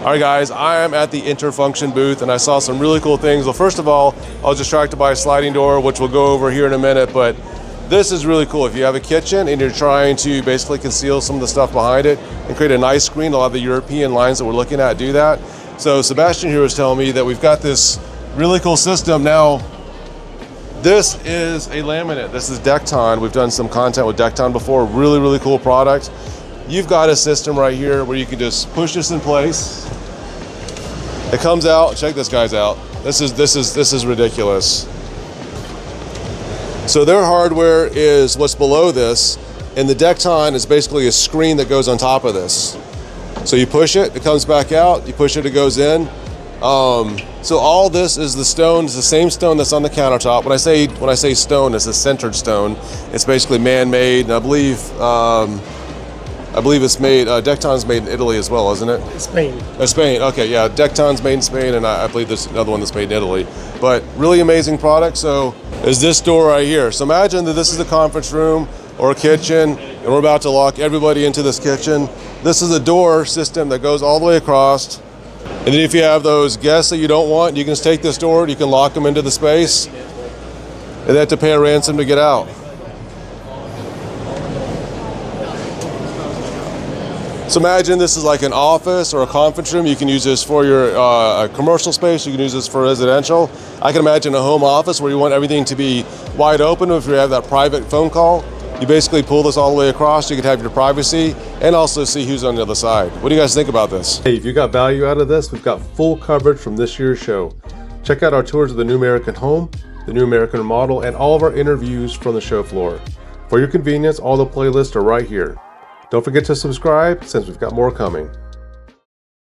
All right, guys, I am at the Interfonction booth and I saw some really cool things. Well, first of all, I was distracted by a sliding door, which we'll go over here in a minute, but this is really cool. If you have a kitchen and you're trying to basically conceal some of the stuff behind it and create a nice screen, a lot of the European lines that we're looking at do that. So Sebastian here was telling me that we've got this really cool system. Now, this is a laminate. This is Dekton. We've done some content with Dekton before. Really, really cool product. You've got a system right here where you can just push this in place. It comes out. Check this guys out. This is ridiculous. So their hardware is what's below this, and the Dekton is basically a screen that goes on top of this. So you push it, it comes back out. You push it, it goes in. So all this is the stone. It's the same stone that's on the countertop. When I say stone, it's a centered stone. It's basically man-made, and I believe it's made. Dekton's made in Italy as well, isn't it? Spain. Spain. Okay, yeah. Dekton's made in Spain, and I believe there's another one that's made in Italy. But really amazing product. So is this door right here. So imagine that this is a conference room or a kitchen, and we're about to lock everybody into this kitchen. This is a door system that goes all the way across. And then if you have those guests that you don't want, you can just take this door, you can lock them into the space, and they have to pay a ransom to get out. So imagine this is like an office or a conference room. You can use this for your commercial space. You can use this for residential. I can imagine a home office where you want everything to be wide open. If you have that private phone call, you basically pull this all the way across. You can have your privacy and also see who's on the other side. What do you guys think about this? Hey, if you got value out of this, we've got full coverage from this year's show. Check out our tours of the new American home, the new American model, and all of our interviews from the show floor. For your convenience, all the playlists are right here. Don't forget to subscribe since we've got more coming.